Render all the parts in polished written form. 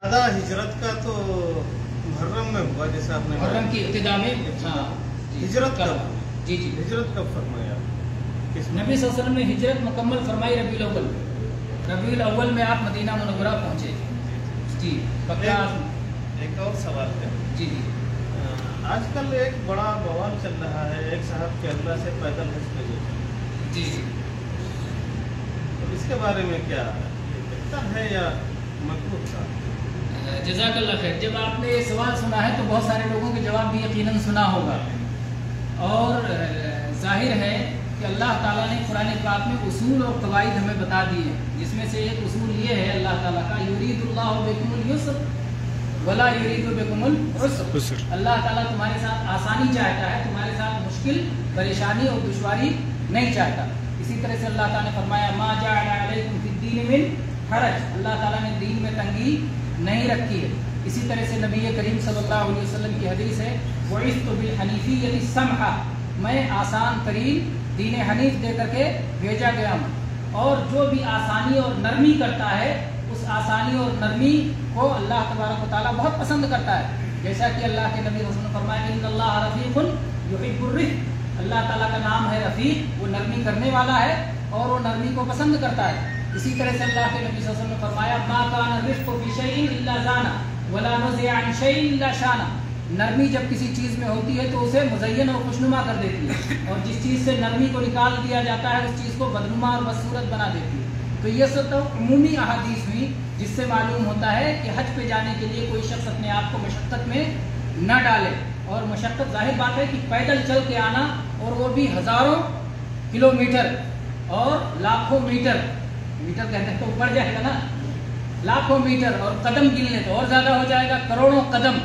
ہجرت کا تو محرم میں ہوا، جیسے آپ نے محرم کی ابتدا میں ہجرت کب؟ جی ہجرت کب فرمایا؟ نبی صلی اللہ علیہ وسلم نے ہجرت مکمل فرمائی ربیع الاول میں آپ مدینہ منورہ پہنچے. جی پکا. ایک اور سوال ہے. جی آج کل ایک بڑا بوال چل رہا ہے، ایک صاحب کیرلا سے پیدل حج پہ گئے. جی تو اس کے بارے میں کیا بہتر ہے یا مقبول تھا؟ جزاک اللہ خیر. جب آپ نے یہ سوال سنا ہے تو بہت سارے لوگوں کے جواب بھی یقیناً سنا ہوگا، اور ظاہر ہے کہ اللہ تعالیٰ نے قرآن پاک میں اصول اور قواعد ہمیں بتا دیے ہیں، جس میں سے ایک اصول یہ ہے اللہ تعالیٰ کا یرید اللہ بکم اليسر ولا یرید بکم العسر. اللہ تعالیٰ تمہارے ساتھ آسانی چاہتا ہے، تمہارے ساتھ مشکل، پریشانی اور دشواری نہیں چاہتا. اسی طرح سے اللہ تعالیٰ نے فرمایا ما جعل علیکم فی الدین من حرج، اللہ تعالیٰ نے دین میں تنگی نہیں رکھی ہے. اسی طرح سے نبی کریم صلی اللہ علیہ وسلم کی حدیث ہے بعثت بالحنیفیۃ السمحہ، میں آسان ترین دین حنیف دے کر کے بھیجا گیا ہوں. اور جو بھی آسانی اور نرمی کرتا ہے اس آسانی اور نرمی کو اللہ تبارک و تعالیٰ بہت پسند کرتا ہے. جیسا کہ اللہ کے نبی رسول نے فرمایا ان اللہ رفیق یحب الرفق، اللہ تعالیٰ کا نام ہے رفیق، وہ نرمی کرنے والا ہے اور وہ نرمی کو پسند کرتا ہے. اسی طرح سے اللہ کے نبی صلی اللہ علیہ وسلم نے فرمایا ما کان الرفق فی شیء الا زانہ ولا نزع عن شیء الا شانہ، نرمی جب کسی چیز میں ہوتی ہے تو اسے مزین اور خوشنما کر دیتی ہے، اور جس چیز سے نرمی کو نکال دیا جاتا ہے اس چیز کو بدنما اور بدصورت بنا دیتی ہے. تو یہ سب تو عمومی احادیث ہوئی، جس سے معلوم ہوتا ہے کہ حج پہ جانے کے لیے کوئی شخص اپنے آپ کو مشقت میں نہ ڈالے. اور مشقت ظاہر بات ہے کہ پیدل چل کے آنا، اور وہ بھی ہزاروں کلومیٹر اور لاکھوں میٹر کہتے ہیں تو بڑھ جائے گا نا، لاکھوں میٹر، اور قدم گن لیں تو اور زیادہ ہو جائے گا، کروڑوں قدم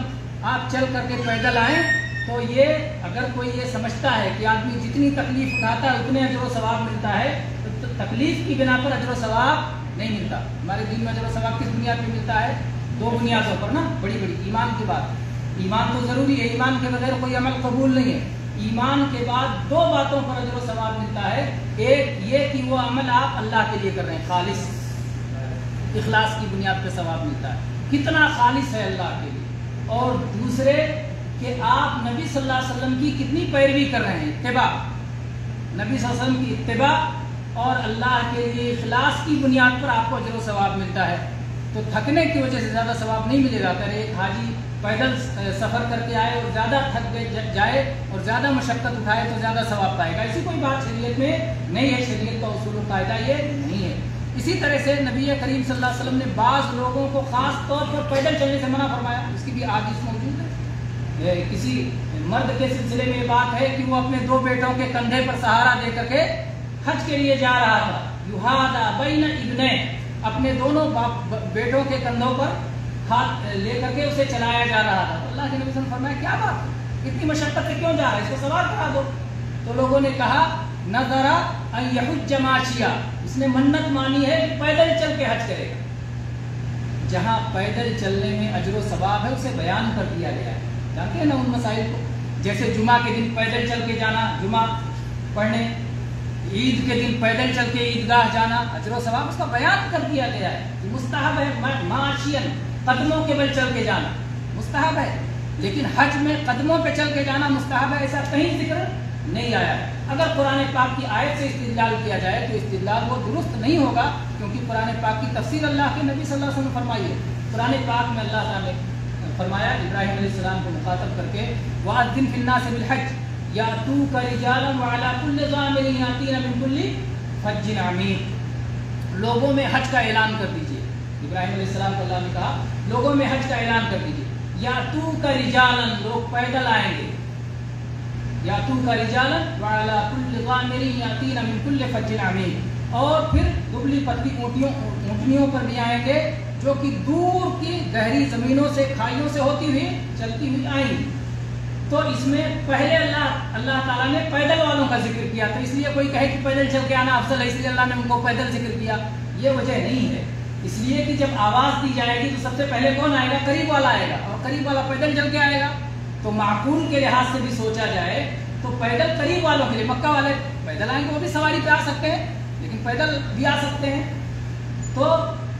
آپ چل کر کے پیدل آئیں. تو یہ اگر کوئی یہ سمجھتا ہے کہ آدمی جتنی تکلیف اٹھاتا ہے اتنے اجر و ثواب ملتا ہے، تو تکلیف کی بنا پر اجر و ثواب نہیں ملتا. ہمارے دین میں اجر و ثواب کس بنیاد پہ ملتا ہے؟ دو بنیادوں پر نا، بڑی ایمان کی بات. ایمان تو ضروری ہے، ایمان کے بغیر کوئی عمل قبول نہیں ہے. ایمان کے بعد دو باتوں پر اجر و ثواب ملتا ہے. ایک یہ کہ وہ عمل آپ اللہ کے لیے کر رہے ہیں، خالص اخلاص کی بنیاد پہ ثواب ملتا ہے، کتنا خالص ہے اللہ کے لیے. اور دوسرے کہ آپ نبی صلی اللہ علیہ وسلم کی کتنی پیروی کر رہے ہیں، اتباع، نبی صلی اللہ علیہ وسلم کی اتباع اور اللہ کے لیے اخلاص کی بنیاد پر آپ کو اجر و ثواب ملتا ہے. تو تھکنے کی وجہ سے زیادہ ثواب نہیں ملے گا. اگر ایک حاجی پیدل سفر کر کے آئے اور زیادہ تھک جائے اور زیادہ مشقت اٹھائے تو زیادہ ثواب پائے گا، ایسی کوئی بات شریعت میں نہیں ہے. شریعت کا اصول و قاعدہ یہ نہیں ہے. اسی طرح سے نبی کریم صلی اللہ علیہ وسلم نے بعض لوگوں کو خاص طور پر پیدل چلنے سے منع فرمایا. اس کی بھی حدیث موجود ہے. کسی مرد کے سلسلے میں یہ بات ہے کہ وہ اپنے دو بیٹوں کے کندھے پر سہارا دے کر کے حج کے لیے جا رہا تھا. یحاذا بین ابنین، اپنے دونوں بیٹوں کے کندھوں پر ہاتھ لے کر کے اسے چلایا جا رہا تھا. اللہ کے نبی صلی اللہ علیہ وسلم نے فرمایا کیا بات، اتنی مشقت سے کیوں جا رہا ہے، اس کو سوار کرا دو. تو لوگوں نے کہا نذر ان یحج ماشیا، اس نے منت مانی ہے کہ پیدل چل کے حج کرے گا. جہاں پیدل چلنے میں اجر و ثواب ہے اسے بیان کر دیا گیا ہے. جانتے ہیں نا ان مسائل کو، جیسے جمعہ کے دن پیدل چل کے جانا جمعہ پڑھنے، عید کے دن پیدل چل کے عیدگاہ جانا، اجر و ثواب اس کا بیان کر دیا گیا ہے. مستحب ہے ماشین، قدموں کے بل چل کے جانا مستحب ہے، لیکن حج میں قدموں پہ چل کے جانا مستحب ہے ایسا کہیں ذکر نہیں آیا ہے. اگر قرآن پاک کی آیت سے استدلال کیا جائے تو استدلال وہ درست نہیں ہوگا، کیونکہ قرآن پاک کی تفسیر اللہ کے نبی صلی اللہ علیہ وسلم نے فرمائی ہے. قرآن پاک میں اللہ تعالیٰ نے فرمایا ابراہیم علیہ السلام کو مخاطب کر کے وَأَذِّن فِي النَّاسِ بِالْحَجِّ يَأْتُوكَ رِجَالًا وَعَلَىٰ كُلِّ ضَامِرٍ يَأْتِينَ مِن كُلِّ فَجٍّ عَمِيقٍ، لوگوں میں حج کا اعلان کر دیجیے. ابراہیم علیہ السلام کو اللہ نے کہا لوگوں میں حج کا اعلان کر دیجیے. یَأْتُوكَ رِجَالًا، لوگ پیدل آئیں گے. یَأْتُوكَ رِجَالًا وَعَلَىٰ كُلِّ ضَامِرٍ يَأْتِينَ مِن كُلِّ فَجٍّ عَمِيقٍ، اور پھر دبلی پتلی اونٹنیوں پر بھی آئیں گے جو کہ دور کی گہری زمینوں سے کھائیوں سے ہوتی ہوئی چلتی ہوئی آئیں گی. تو اس میں پہلے اللہ تعالیٰ نے پیدل والوں کا ذکر کیا. تو اس لیے کوئی کہے کہ پیدل چل کے آنا افضل ہے اس لیے اللہ نے ان کو پیدل ذکر کیا، یہ وجہ نہیں ہے. اس لیے کہ جب آواز دی جائے گی تو سب سے پہلے کون آئے گا؟ قریب والا آئے گا، اور قریب والا پیدل چل کے آئے گا. تو معقول کے لحاظ سے بھی سوچا جائے تو پیدل قریب والوں کے لیے، مکہ والے پیدل آئیں گے وہ بھی سواری پہ آ سکتے ہیں لیکن پیدل بھی آ سکتے ہیں. تو